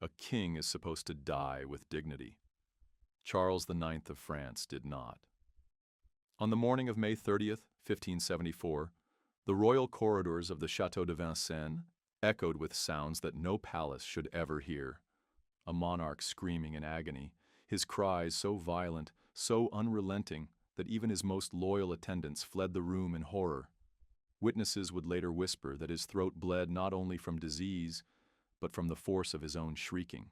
A king is supposed to die with dignity. Charles IX of France did not. On the morning of May 30th, 1574, the royal corridors of the Château de Vincennes echoed with sounds that no palace should ever hear. A monarch screaming in agony, his cries so violent, so unrelenting, that even his most loyal attendants fled the room in horror. Witnesses would later whisper that his throat bled not only from disease, but from the force of his own shrieking.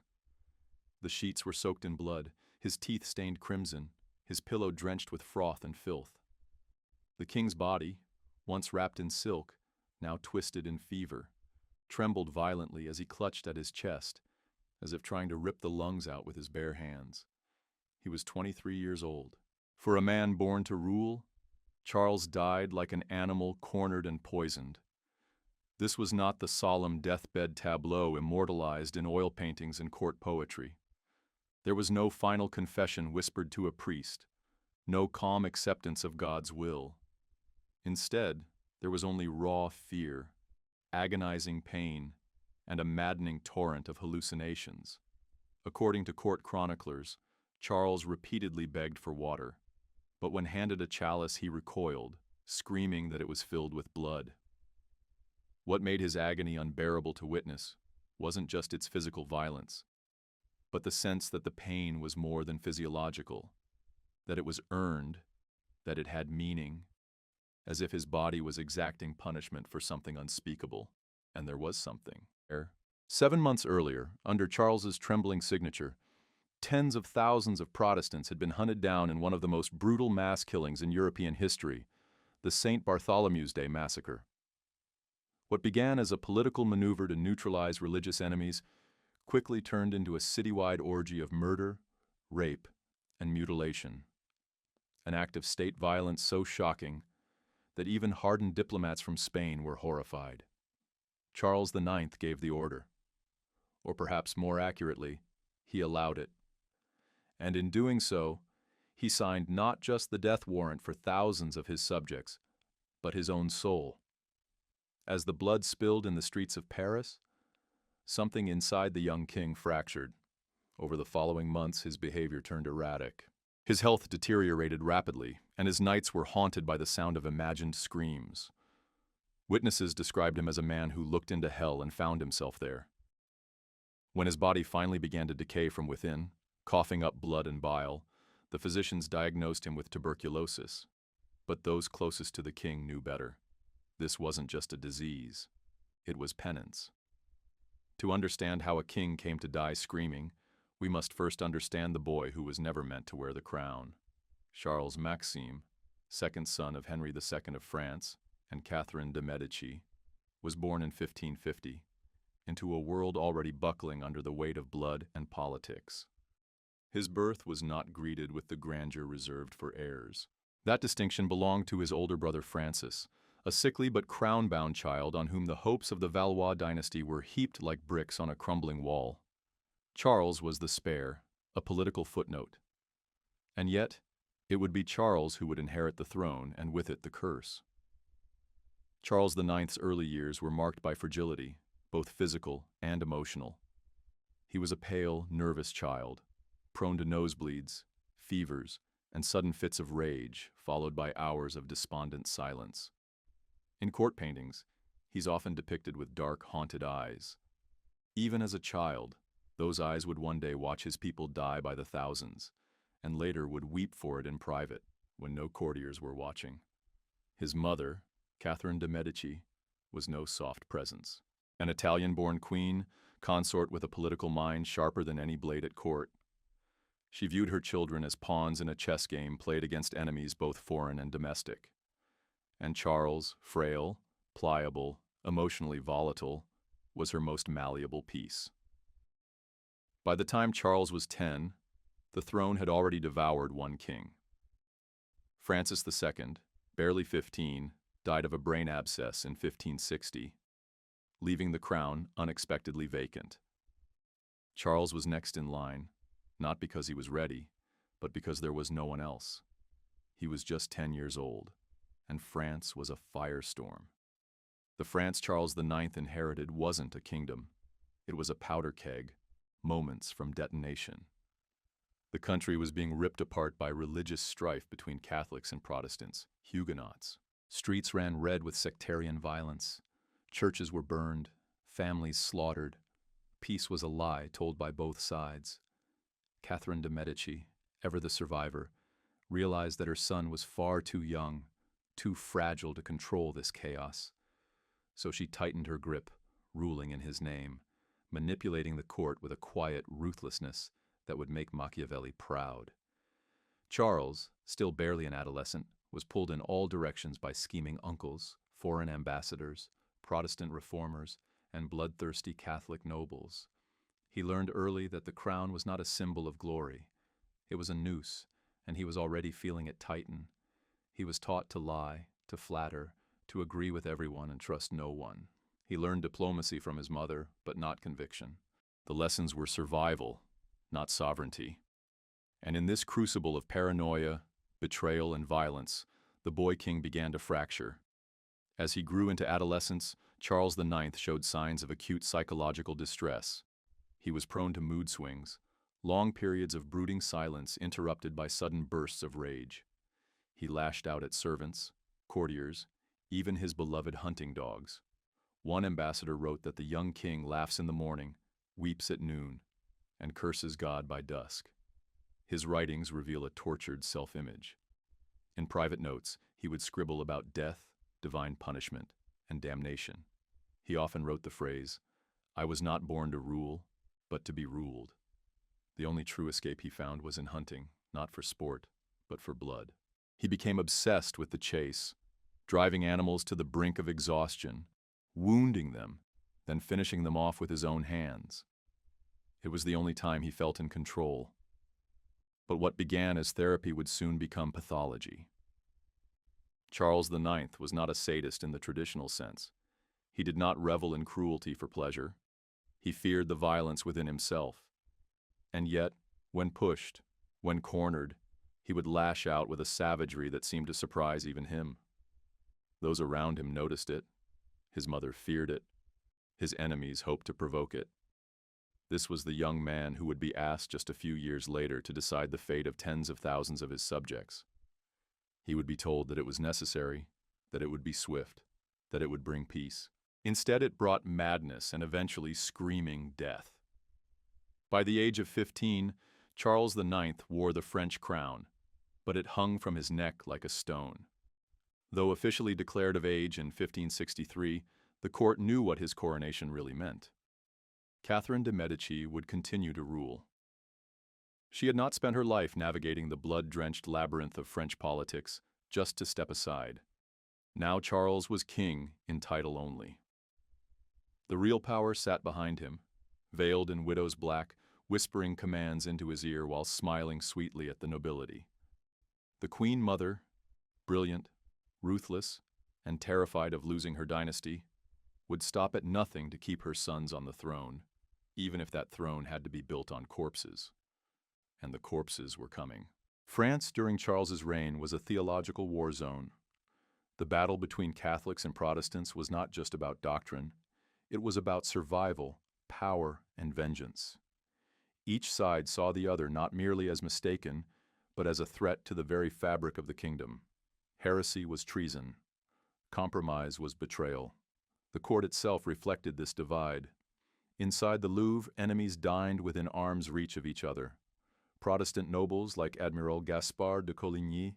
The sheets were soaked in blood, his teeth stained crimson, his pillow drenched with froth and filth. The king's body, once wrapped in silk, now twisted in fever, trembled violently as he clutched at his chest, as if trying to rip the lungs out with his bare hands. He was 23 years old. For a man born to rule, Charles died like an animal cornered and poisoned. This was not the solemn deathbed tableau immortalized in oil paintings and court poetry. There was no final confession whispered to a priest, no calm acceptance of God's will. Instead, there was only raw fear, agonizing pain, and a maddening torrent of hallucinations. According to court chroniclers, Charles repeatedly begged for water, but when handed a chalice he recoiled, screaming that it was filled with blood. What made his agony unbearable to witness wasn't just its physical violence, but the sense that the pain was more than physiological, that it was earned, that it had meaning, as if his body was exacting punishment for something unspeakable. And there was something. 7 months earlier, under Charles's trembling signature, tens of thousands of Protestants had been hunted down in one of the most brutal mass killings in European history, the St. Bartholomew's Day Massacre. What began as a political maneuver to neutralize religious enemies quickly turned into a citywide orgy of murder, rape, and mutilation. An act of state violence so shocking that even hardened diplomats from Spain were horrified. Charles IX gave the order. Or perhaps more accurately, he allowed it. And in doing so, he signed not just the death warrant for thousands of his subjects, but his own soul. As the blood spilled in the streets of Paris, something inside the young king fractured. Over the following months, his behavior turned erratic. His health deteriorated rapidly, and his nights were haunted by the sound of imagined screams. Witnesses described him as a man who looked into hell and found himself there. When his body finally began to decay from within, coughing up blood and bile, the physicians diagnosed him with tuberculosis. But those closest to the king knew better. This wasn't just a disease. It was penance. To understand how a king came to die screaming, we must first understand the boy who was never meant to wear the crown. Charles Maxime, second son of Henry II of France and Catherine de Medici, was born in 1550 into a world already buckling under the weight of blood and politics. His birth was not greeted with the grandeur reserved for heirs. That distinction belonged to his older brother Francis, a sickly but crown-bound child on whom the hopes of the Valois dynasty were heaped like bricks on a crumbling wall. Charles was the spare, a political footnote. And yet, it would be Charles who would inherit the throne, and with it the curse. Charles IX's early years were marked by fragility, both physical and emotional. He was a pale, nervous child, prone to nosebleeds, fevers, and sudden fits of rage, followed by hours of despondent silence. In court paintings, he's often depicted with dark, haunted eyes. Even as a child, those eyes would one day watch his people die by the thousands, and later would weep for it in private, when no courtiers were watching. His mother, Catherine de Medici, was no soft presence. An Italian-born queen, consort with a political mind sharper than any blade at court. She viewed her children as pawns in a chess game played against enemies both foreign and domestic. And Charles, frail, pliable, emotionally volatile, was her most malleable piece. By the time Charles was 10, the throne had already devoured one king. Francis II, barely 15, died of a brain abscess in 1560, leaving the crown unexpectedly vacant. Charles was next in line, not because he was ready, but because there was no one else. He was just 10 years old, and France was a firestorm. The France Charles IX inherited wasn't a kingdom. It was a powder keg, moments from detonation. The country was being ripped apart by religious strife between Catholics and Protestants, Huguenots. Streets ran red with sectarian violence. Churches were burned, families slaughtered. Peace was a lie told by both sides. Catherine de' Medici, ever the survivor, realized that her son was far too young, too fragile to control this chaos. So she tightened her grip, ruling in his name, manipulating the court with a quiet ruthlessness that would make Machiavelli proud. Charles, still barely an adolescent, was pulled in all directions by scheming uncles, foreign ambassadors, Protestant reformers, and bloodthirsty Catholic nobles. He learned early that the crown was not a symbol of glory. It was a noose, and he was already feeling it tighten. He was taught to lie, to flatter, to agree with everyone and trust no one. He learned diplomacy from his mother, but not conviction. The lessons were survival, not sovereignty. And in this crucible of paranoia, betrayal, and violence, the boy king began to fracture. As he grew into adolescence, Charles IX showed signs of acute psychological distress. He was prone to mood swings, long periods of brooding silence interrupted by sudden bursts of rage. He lashed out at servants, courtiers, even his beloved hunting dogs. One ambassador wrote that the young king laughs in the morning, weeps at noon, and curses God by dusk. His writings reveal a tortured self-image. In private notes, he would scribble about death, divine punishment, and damnation. He often wrote the phrase, "I was not born to rule, but to be ruled." The only true escape he found was in hunting, not for sport, but for blood. He became obsessed with the chase, driving animals to the brink of exhaustion, wounding them, then finishing them off with his own hands. It was the only time he felt in control. But what began as therapy would soon become pathology. Charles IX was not a sadist in the traditional sense. He did not revel in cruelty for pleasure. He feared the violence within himself. And yet, when pushed, when cornered, he would lash out with a savagery that seemed to surprise even him. Those around him noticed it. His mother feared it. His enemies hoped to provoke it. This was the young man who would be asked just a few years later to decide the fate of tens of thousands of his subjects. He would be told that it was necessary, that it would be swift, that it would bring peace. Instead, it brought madness and eventually screaming death. By the age of 15, Charles IX wore the French crown, but it hung from his neck like a stone. Though officially declared of age in 1563, the court knew what his coronation really meant. Catherine de' Medici would continue to rule. She had not spent her life navigating the blood-drenched labyrinth of French politics just to step aside. Now Charles was king in title only. The real power sat behind him, veiled in widow's black, whispering commands into his ear while smiling sweetly at the nobility. The Queen Mother, brilliant, ruthless, and terrified of losing her dynasty, would stop at nothing to keep her sons on the throne, even if that throne had to be built on corpses. And the corpses were coming. France during Charles's reign was a theological war zone. The battle between Catholics and Protestants was not just about doctrine. It was about survival, power, and vengeance. Each side saw the other not merely as mistaken, but as a threat to the very fabric of the kingdom. Heresy was treason. Compromise was betrayal. The court itself reflected this divide. Inside the Louvre, enemies dined within arm's reach of each other. Protestant nobles like Admiral Gaspard de Coligny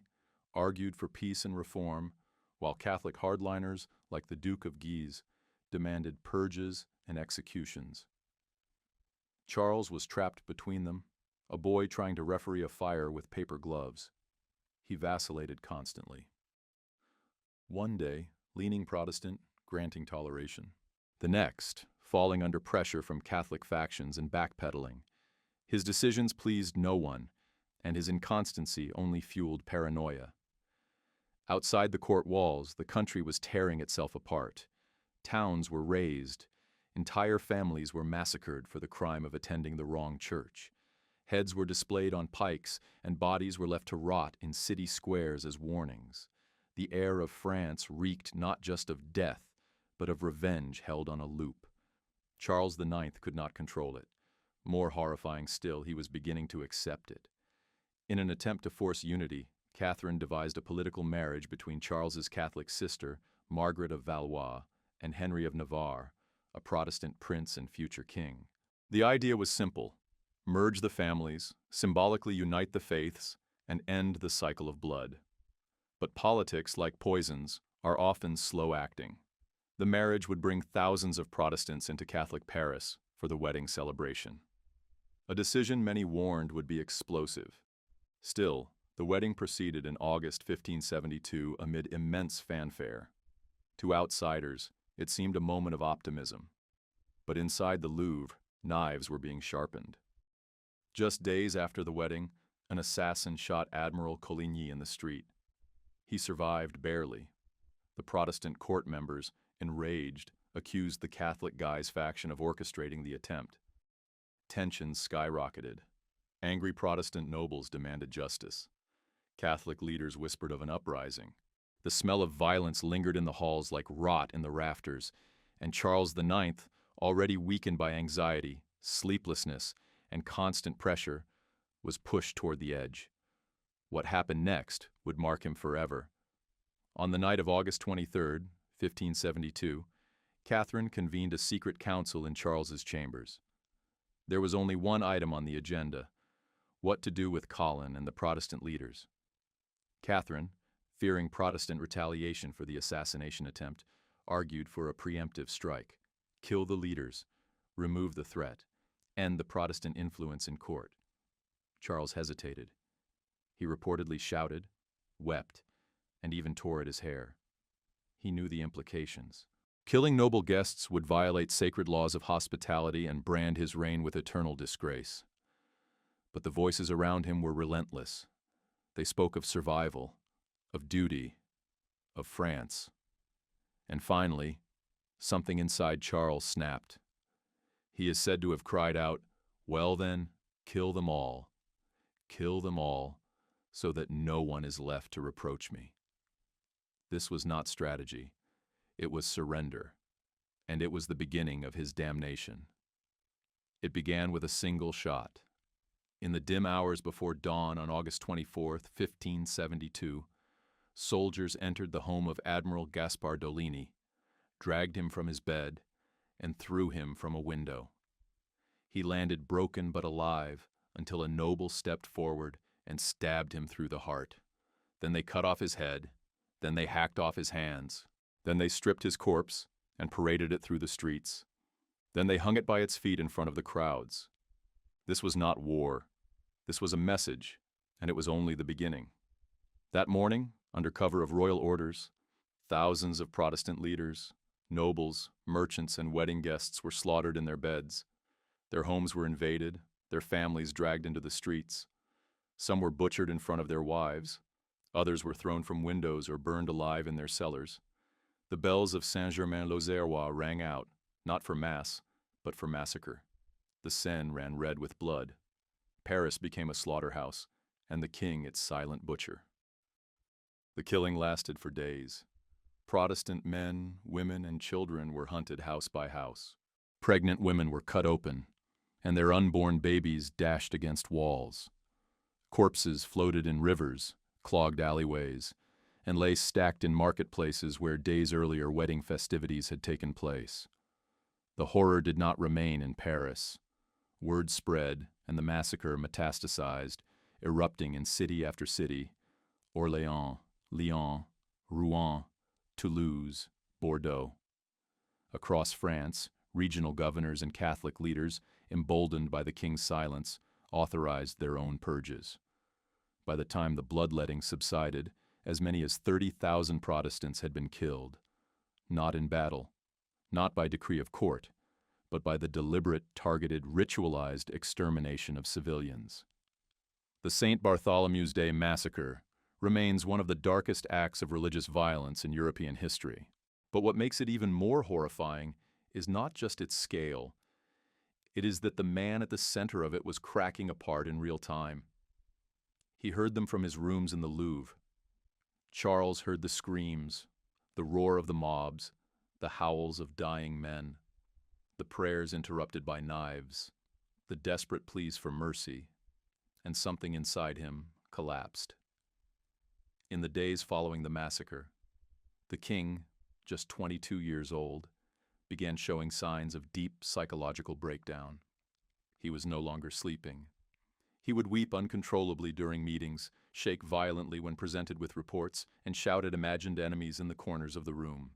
argued for peace and reform, while Catholic hardliners like the Duke of Guise demanded purges and executions. Charles was trapped between them, a boy trying to referee a fire with paper gloves. He vacillated constantly. One day, leaning Protestant, granting toleration. The next, falling under pressure from Catholic factions and backpedaling. His decisions pleased no one, and his inconstancy only fueled paranoia. Outside the court walls, the country was tearing itself apart. Towns were razed. Entire families were massacred for the crime of attending the wrong church. Heads were displayed on pikes, and bodies were left to rot in city squares as warnings. The air of France reeked not just of death, but of revenge held on a loop. Charles IX could not control it. More horrifying still, he was beginning to accept it. In an attempt to force unity, Catherine devised a political marriage between Charles's Catholic sister, Margaret of Valois, and Henry of Navarre, a Protestant prince and future king. The idea was simple: merge the families, symbolically unite the faiths, and end the cycle of blood. But politics, like poisons, are often slow-acting. The marriage would bring thousands of Protestants into Catholic Paris for the wedding celebration. A decision many warned would be explosive. Still, the wedding proceeded in August 1572 amid immense fanfare. To outsiders, it seemed a moment of optimism. But inside the Louvre, knives were being sharpened. Just days after the wedding, an assassin shot Admiral Coligny in the street. He survived barely. The Protestant court members, enraged, accused the Catholic Guise faction of orchestrating the attempt. Tensions skyrocketed. Angry Protestant nobles demanded justice. Catholic leaders whispered of an uprising. The smell of violence lingered in the halls like rot in the rafters, and Charles IX, already weakened by anxiety, sleeplessness, and constant pressure, was pushed toward the edge. What happened next would mark him forever. On the night of August 23, 1572, Catherine convened a secret council in Charles's chambers. There was only one item on the agenda: what to do with Colin and the Protestant leaders. Catherine, fearing Protestant retaliation for the assassination attempt, argued for a preemptive strike: kill the leaders, remove the threat, end the Protestant influence in court. Charles hesitated. He reportedly shouted, wept, and even tore at his hair. He knew the implications. Killing noble guests would violate sacred laws of hospitality and brand his reign with eternal disgrace. But the voices around him were relentless. They spoke of survival, of duty, of France. And finally, something inside Charles snapped. He is said to have cried out, "Well then, kill them all, so that no one is left to reproach me." This was not strategy. It was surrender, and it was the beginning of his damnation. It began with a single shot. In the dim hours before dawn on August 24, 1572, soldiers entered the home of Admiral Gaspar Dolini, dragged him from his bed, and threw him from a window. He landed broken but alive until a noble stepped forward and stabbed him through the heart. Then they cut off his head, then they hacked off his hands, then they stripped his corpse and paraded it through the streets. Then they hung it by its feet in front of the crowds. This was not war. This was a message, and it was only the beginning. That morning, under cover of royal orders, thousands of Protestant leaders, nobles, merchants, and wedding guests were slaughtered in their beds. Their homes were invaded, their families dragged into the streets. Some were butchered in front of their wives. Others were thrown from windows or burned alive in their cellars. The bells of Saint-Germain-l'Auxerrois rang out, not for mass, but for massacre. The Seine ran red with blood. Paris became a slaughterhouse, and the king its silent butcher. The killing lasted for days. Protestant men, women, and children were hunted house by house. Pregnant women were cut open, and their unborn babies dashed against walls. Corpses floated in rivers, clogged alleyways, and lay stacked in marketplaces where days earlier wedding festivities had taken place. The horror did not remain in Paris. Word spread, and the massacre metastasized, erupting in city after city: Orléans, Lyon, Rouen, Toulouse, Bordeaux. Across France, regional governors and Catholic leaders, emboldened by the king's silence, authorized their own purges. By the time the bloodletting subsided, as many as 30,000 Protestants had been killed, not in battle, not by decree of court, but by the deliberate, targeted, ritualized extermination of civilians. The St. Bartholomew's Day Massacre remains one of the darkest acts of religious violence in European history. But what makes it even more horrifying is not just its scale. It is that the man at the center of it was cracking apart in real time. He heard them from his rooms in the Louvre. Charles heard the screams, the roar of the mobs, the howls of dying men, the prayers interrupted by knives, the desperate pleas for mercy, and something inside him collapsed. In the days following the massacre, the king, just 22 years old, began showing signs of deep psychological breakdown. He was no longer sleeping. He would weep uncontrollably during meetings, shake violently when presented with reports, and shout at imagined enemies in the corners of the room.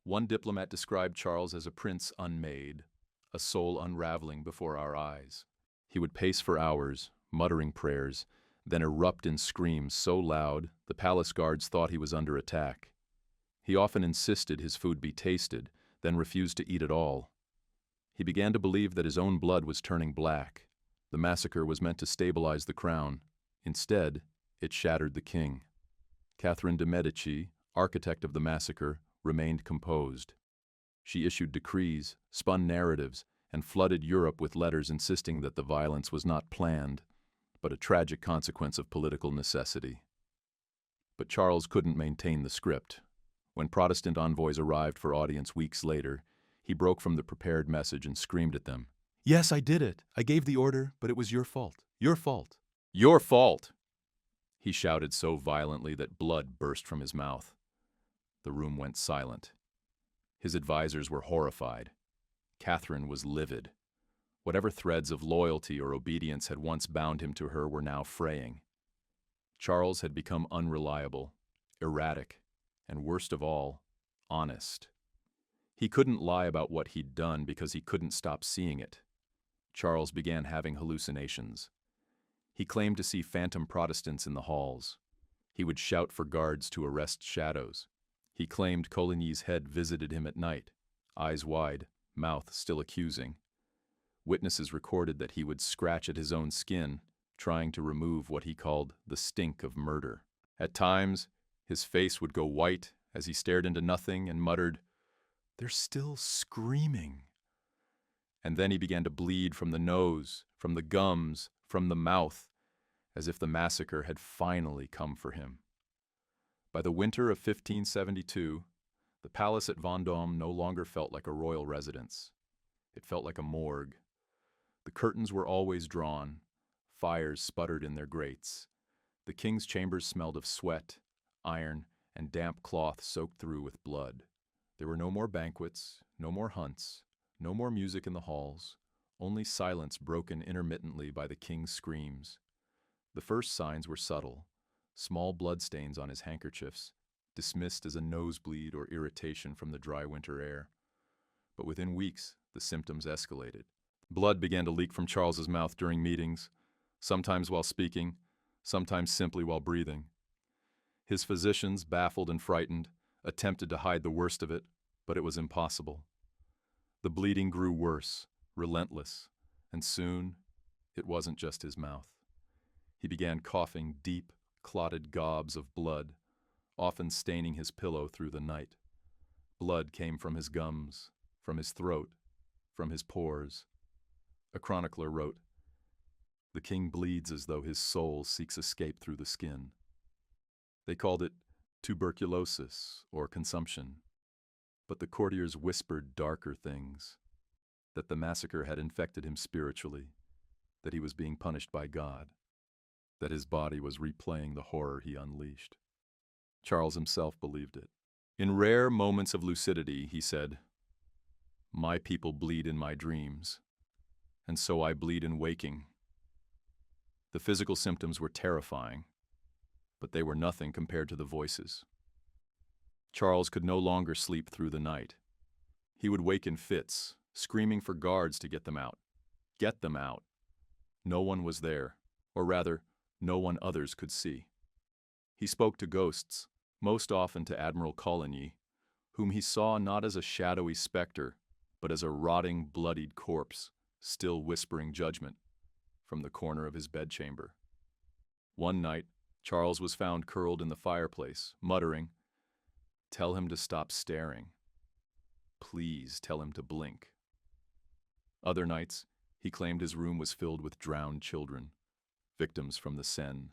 One diplomat described Charles as a prince unmade, a soul unraveling before our eyes. He would pace for hours, muttering prayers, then erupt in screams so loud the palace guards thought he was under attack. He often insisted his food be tasted, then refused to eat at all. He began to believe that his own blood was turning black. The massacre was meant to stabilize the crown. Instead, it shattered the king. Catherine de' Medici, architect of the massacre, remained composed. She issued decrees, spun narratives, and flooded Europe with letters insisting that the violence was not planned, but a tragic consequence of political necessity. But Charles couldn't maintain the script. When Protestant envoys arrived for audience weeks later, he broke from the prepared message and screamed at them, "Yes, I did it. I gave the order, but it was your fault. Your fault. Your fault!" He shouted so violently that blood burst from his mouth. The room went silent. His advisors were horrified. Catherine was livid. Whatever threads of loyalty or obedience had once bound him to her were now fraying. Charles had become unreliable, erratic, and worst of all, honest. He couldn't lie about what he'd done because he couldn't stop seeing it. Charles began having hallucinations. He claimed to see phantom Protestants in the halls. He would shout for guards to arrest shadows. He claimed Coligny's head visited him at night, eyes wide, mouth still accusing. Witnesses recorded that he would scratch at his own skin, trying to remove what he called the stink of murder. At times, his face would go white as he stared into nothing and muttered, "They're still screaming." And then he began to bleed from the nose, from the gums, from the mouth, as if the massacre had finally come for him. By the winter of 1572, the palace at Vendôme no longer felt like a royal residence. It felt like a morgue. The curtains were always drawn. Fires sputtered in their grates. The king's chambers smelled of sweat, iron, and damp cloth soaked through with blood. There were no more banquets, no more hunts, no more music in the halls, only silence broken intermittently by the king's screams. The first signs were subtle, small bloodstains on his handkerchiefs, dismissed as a nosebleed or irritation from the dry winter air. But within weeks, the symptoms escalated. Blood began to leak from Charles's mouth during meetings, sometimes while speaking, sometimes simply while breathing. His physicians, baffled and frightened, attempted to hide the worst of it, but it was impossible. The bleeding grew worse, relentless, and soon it wasn't just his mouth. He began coughing deep, clotted gobs of blood, often staining his pillow through the night. Blood came from his gums, from his throat, from his pores. A chronicler wrote, "The king bleeds as though his soul seeks escape through the skin." They called it tuberculosis or consumption, but the courtiers whispered darker things, that the massacre had infected him spiritually, that he was being punished by God, that his body was replaying the horror he unleashed. Charles himself believed it. In rare moments of lucidity, he said, "My people bleed in my dreams, and so I bleed in waking." The physical symptoms were terrifying, but they were nothing compared to the voices. Charles could no longer sleep through the night. He would wake in fits, screaming for guards to get them out. Get them out. No one was there, or rather, no one others could see. He spoke to ghosts, most often to Admiral Coligny, whom he saw not as a shadowy specter, but as a rotting, bloodied corpse, still whispering judgment from the corner of his bedchamber. One night, Charles was found curled in the fireplace, muttering, "Tell him to stop staring. Please tell him to blink." Other nights, he claimed his room was filled with drowned children, victims from the Seine.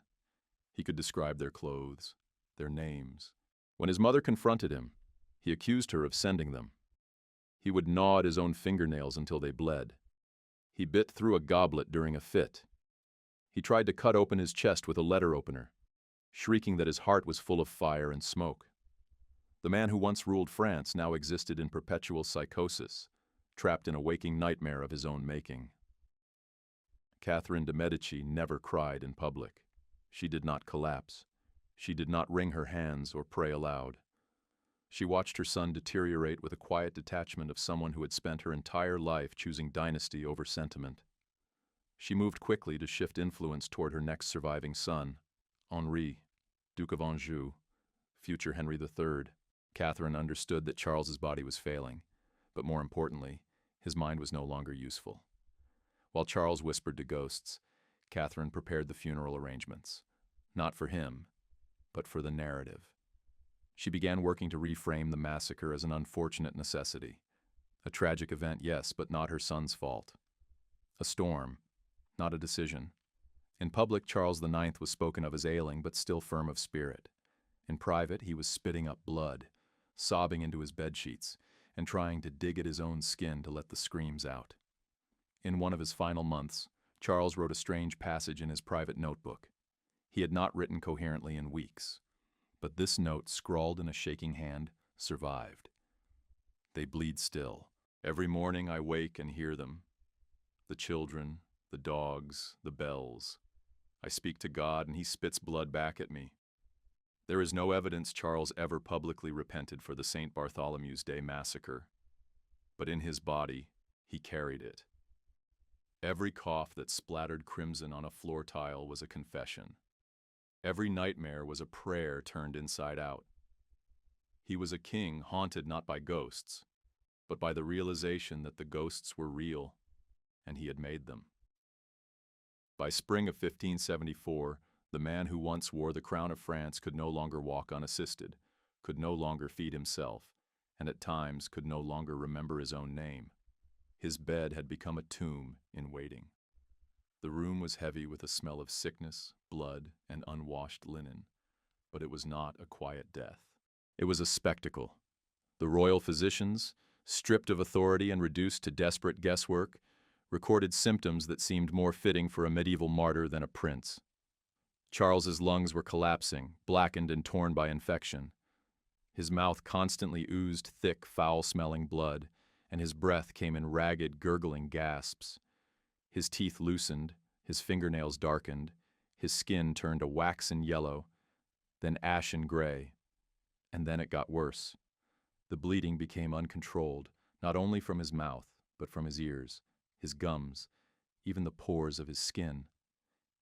He could describe their clothes, their names. When his mother confronted him, he accused her of sending them. He would gnaw at his own fingernails until they bled. He bit through a goblet during a fit. He tried to cut open his chest with a letter opener, shrieking that his heart was full of fire and smoke. The man who once ruled France now existed in perpetual psychosis, trapped in a waking nightmare of his own making. Catherine de' Medici never cried in public. She did not collapse. She did not wring her hands or pray aloud. She watched her son deteriorate with a quiet detachment of someone who had spent her entire life choosing dynasty over sentiment. She moved quickly to shift influence toward her next surviving son, Henri, Duke of Anjou, future Henry III. Catherine understood that Charles's body was failing, but more importantly, his mind was no longer useful. While Charles whispered to ghosts, Catherine prepared the funeral arrangements, not for him, but for the narrative. She began working to reframe the massacre as an unfortunate necessity. A tragic event, yes, but not her son's fault. A storm, not a decision. In public, Charles IX was spoken of as ailing but still firm of spirit. In private, he was spitting up blood, sobbing into his bedsheets, and trying to dig at his own skin to let the screams out. In one of his final months, Charles wrote a strange passage in his private notebook. He had not written coherently in weeks, but this note, scrawled in a shaking hand, survived. They bleed still. Every morning I wake and hear them. The children, the dogs, the bells. I speak to God and he spits blood back at me. There is no evidence Charles ever publicly repented for the St. Bartholomew's Day massacre, but in his body, he carried it. Every cough that splattered crimson on a floor tile was a confession. Every nightmare was a prayer turned inside out. He was a king haunted not by ghosts, but by the realization that the ghosts were real, and he had made them. By spring of 1574, the man who once wore the crown of France could no longer walk unassisted, could no longer feed himself, and at times could no longer remember his own name. His bed had become a tomb in waiting. The room was heavy with a smell of sickness, blood, and unwashed linen, but it was not a quiet death. It was a spectacle. The royal physicians, stripped of authority and reduced to desperate guesswork, recorded symptoms that seemed more fitting for a medieval martyr than a prince. Charles's lungs were collapsing, blackened and torn by infection. His mouth constantly oozed thick, foul-smelling blood, and his breath came in ragged, gurgling gasps. His teeth loosened, his fingernails darkened, his skin turned a waxen yellow, then ashen gray. And then it got worse. The bleeding became uncontrolled, not only from his mouth, but from his ears, his gums, even the pores of his skin.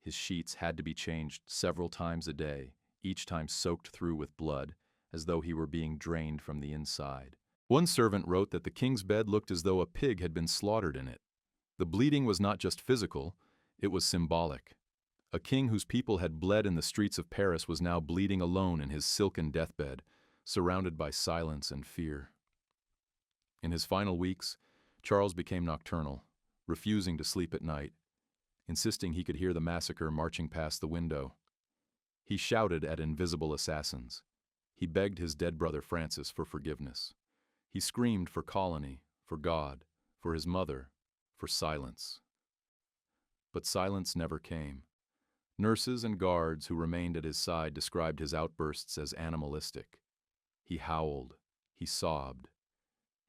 His sheets had to be changed several times a day, each time soaked through with blood, as though he were being drained from the inside. One servant wrote that the king's bed looked as though a pig had been slaughtered in it. The bleeding was not just physical, it was symbolic. A king whose people had bled in the streets of Paris was now bleeding alone in his silken deathbed, surrounded by silence and fear. In his final weeks, Charles became nocturnal, refusing to sleep at night, insisting he could hear the massacre marching past the window. He shouted at invisible assassins. He begged his dead brother Francis for forgiveness. He screamed for colony, for God, for his mother, for silence. But silence never came. Nurses and guards who remained at his side described his outbursts as animalistic. He howled. He sobbed.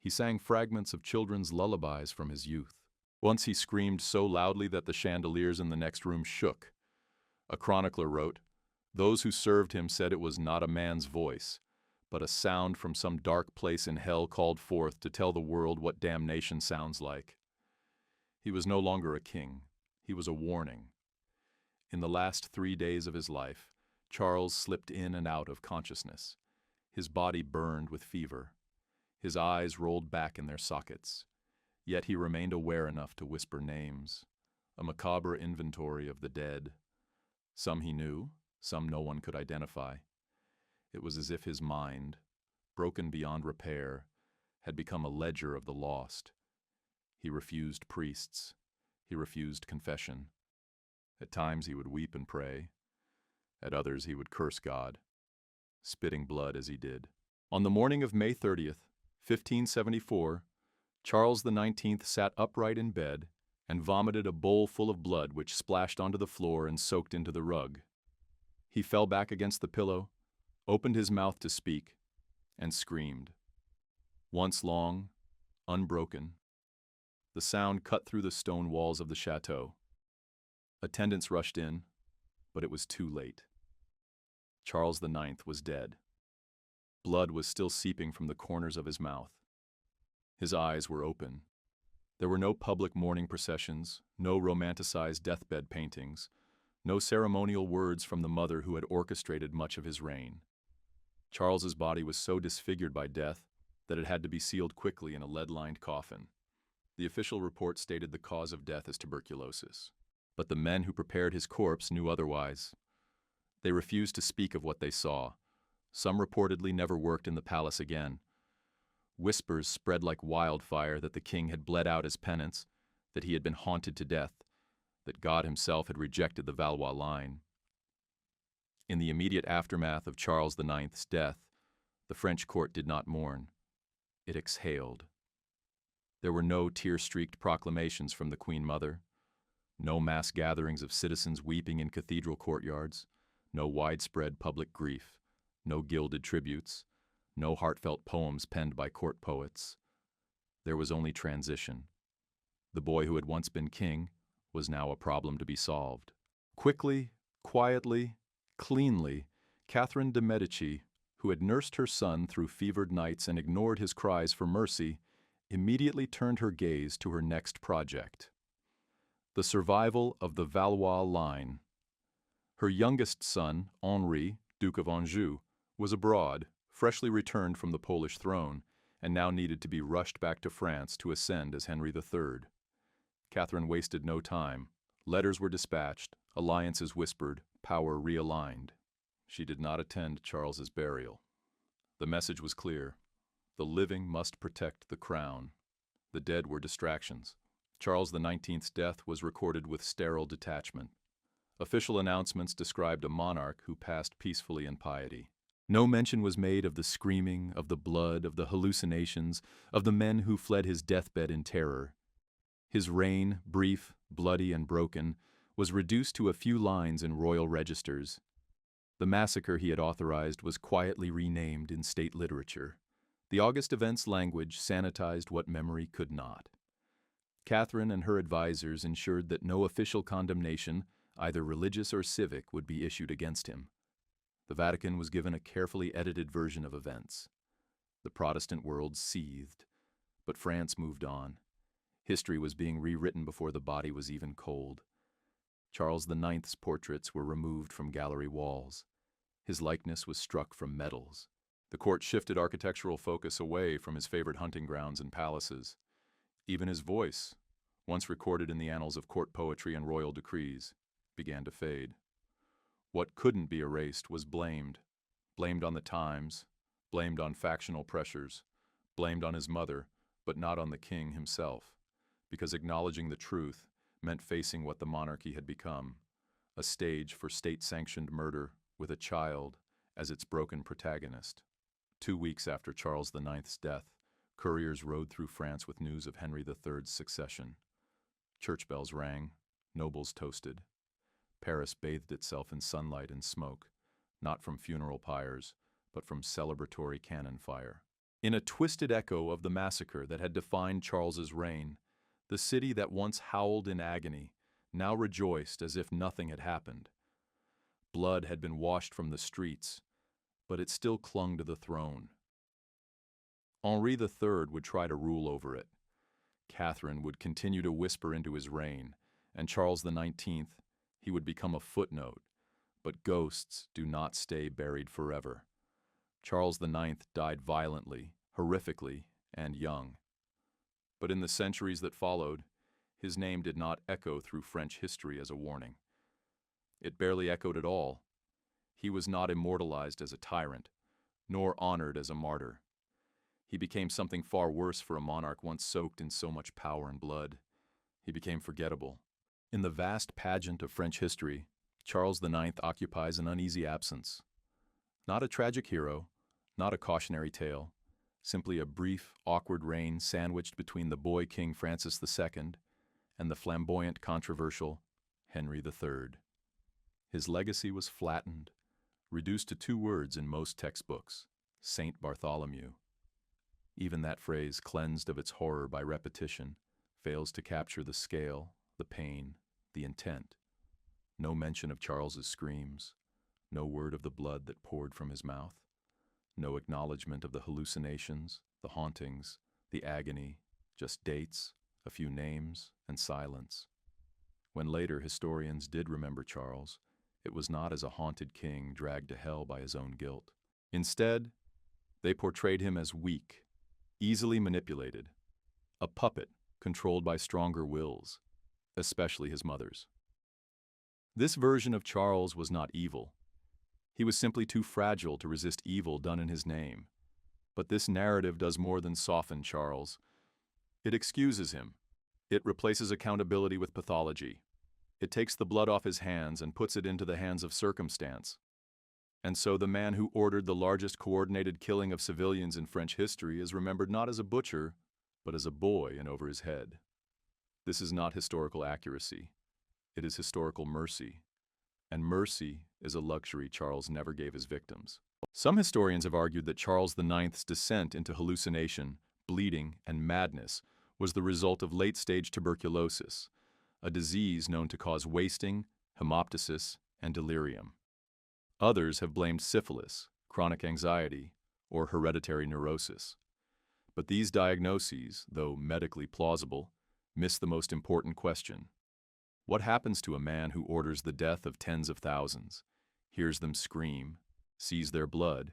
He sang fragments of children's lullabies from his youth. Once he screamed so loudly that the chandeliers in the next room shook. A chronicler wrote, "Those who served him said it was not a man's voice, but a sound from some dark place in hell called forth to tell the world what damnation sounds like." He was no longer a king. He was a warning. In the last 3 days of his life, Charles slipped in and out of consciousness. His body burned with fever. His eyes rolled back in their sockets. Yet he remained aware enough to whisper names, a macabre inventory of the dead. Some he knew, some no one could identify. It was as if his mind, broken beyond repair, had become a ledger of the lost. He refused priests. He refused confession. At times he would weep and pray. At others he would curse God, spitting blood as he did. On the morning of May 30th, 1574, Charles XIX sat upright in bed, and vomited a bowl full of blood which splashed onto the floor and soaked into the rug. He fell back against the pillow, opened his mouth to speak, and screamed. Once long, unbroken, the sound cut through the stone walls of the chateau. Attendants rushed in, but it was too late. Charles IX was dead. Blood was still seeping from the corners of his mouth. His eyes were open. There were no public mourning processions, no romanticized deathbed paintings, no ceremonial words from the mother who had orchestrated much of his reign. Charles's body was so disfigured by death that it had to be sealed quickly in a lead-lined coffin. The official report stated the cause of death as tuberculosis, but the men who prepared his corpse knew otherwise. They refused to speak of what they saw. Some reportedly never worked in the palace again. Whispers spread like wildfire that the king had bled out as penance, that he had been haunted to death, that God himself had rejected the Valois line. In the immediate aftermath of Charles IX's death, the French court did not mourn. It exhaled. There were no tear-streaked proclamations from the Queen Mother, no mass gatherings of citizens weeping in cathedral courtyards, no widespread public grief, no gilded tributes, no heartfelt poems penned by court poets. There was only transition. The boy who had once been king was now a problem to be solved. Quickly, quietly, cleanly, Catherine de' Medici, who had nursed her son through fevered nights and ignored his cries for mercy, immediately turned her gaze to her next project: the survival of the Valois line. Her youngest son, Henri, Duke of Anjou, was abroad, freshly returned from the Polish throne, and now needed to be rushed back to France to ascend as Henry III. Catherine wasted no time. Letters were dispatched, alliances whispered, power realigned. She did not attend Charles's burial. The message was clear. The living must protect the crown. The dead were distractions. Charles XIX's death was recorded with sterile detachment. Official announcements described a monarch who passed peacefully in piety. No mention was made of the screaming, of the blood, of the hallucinations, of the men who fled his deathbed in terror. His reign, brief, bloody, and broken, was reduced to a few lines in royal registers. The massacre he had authorized was quietly renamed in state literature. The August events language sanitized what memory could not. Catherine and her advisors ensured that no official condemnation, either religious or civic, would be issued against him. The Vatican was given a carefully edited version of events. The Protestant world seethed, but France moved on. History was being rewritten before the body was even cold. Charles IX's portraits were removed from gallery walls. His likeness was struck from medals. The court shifted architectural focus away from his favorite hunting grounds and palaces. Even his voice, once recorded in the annals of court poetry and royal decrees, began to fade. What couldn't be erased was blamed. Blamed on the times, blamed on factional pressures, blamed on his mother, but not on the king himself, because acknowledging the truth meant facing what the monarchy had become, a stage for state-sanctioned murder with a child as its broken protagonist. 2 weeks after Charles IX's death, couriers rode through France with news of Henry III's succession. Church bells rang, nobles toasted. Paris bathed itself in sunlight and smoke, not from funeral pyres, but from celebratory cannon fire. In a twisted echo of the massacre that had defined Charles's reign, the city that once howled in agony now rejoiced as if nothing had happened. Blood had been washed from the streets, but it still clung to the throne. Henri III would try to rule over it. Catherine would continue to whisper into his reign, and Charles XIX, he would become a footnote. But ghosts do not stay buried forever. Charles IX died violently, horrifically, and young. But in the centuries that followed, his name did not echo through French history as a warning. It barely echoed at all. He was not immortalized as a tyrant, nor honored as a martyr. He became something far worse for a monarch once soaked in so much power and blood. He became forgettable. In the vast pageant of French history, Charles IX occupies an uneasy absence. Not a tragic hero, not a cautionary tale, simply a brief, awkward reign sandwiched between the boy King Francis II and the flamboyant, controversial Henry III. His legacy was flattened, reduced to 2 words in most textbooks: Saint Bartholomew. Even that phrase, cleansed of its horror by repetition, fails to capture the scale, the pain, the intent. No mention of Charles's screams, no word of the blood that poured from his mouth, no acknowledgement of the hallucinations, the hauntings, the agony, just dates, a few names, and silence. When later historians did remember Charles, it was not as a haunted king dragged to hell by his own guilt. Instead, they portrayed him as weak, easily manipulated, a puppet controlled by stronger wills, especially his mother's. This version of Charles was not evil. He was simply too fragile to resist evil done in his name. But this narrative does more than soften Charles. It excuses him. It replaces accountability with pathology. It takes the blood off his hands and puts it into the hands of circumstance. And so the man who ordered the largest coordinated killing of civilians in French history is remembered not as a butcher, but as a boy in over his head. This is not historical accuracy. It is historical mercy. And mercy is a luxury Charles never gave his victims. Some historians have argued that Charles IX's descent into hallucination, bleeding, and madness was the result of late-stage tuberculosis, a disease known to cause wasting, hemoptysis, and delirium. Others have blamed syphilis, chronic anxiety, or hereditary neurosis. But these diagnoses, though medically plausible, miss the most important question. What happens to a man who orders the death of tens of thousands, hears them scream, sees their blood,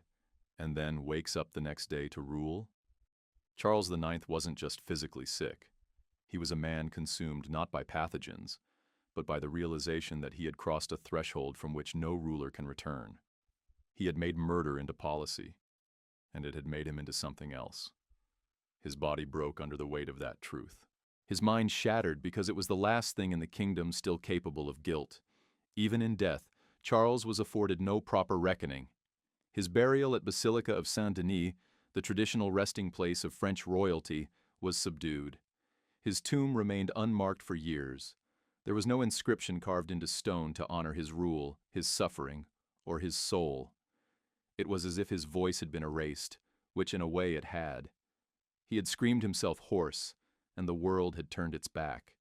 and then wakes up the next day to rule? Charles IX wasn't just physically sick. He was a man consumed not by pathogens, but by the realization that he had crossed a threshold from which no ruler can return. He had made murder into policy, and it had made him into something else. His body broke under the weight of that truth. His mind shattered because it was the last thing in the kingdom still capable of guilt. Even in death, Charles was afforded no proper reckoning. His burial at Basilica of Saint-Denis, the traditional resting place of French royalty, was subdued. His tomb remained unmarked for years. There was no inscription carved into stone to honor his rule, his suffering, or his soul. It was as if his voice had been erased, which in a way it had. He had screamed himself hoarse, and the world had turned its back.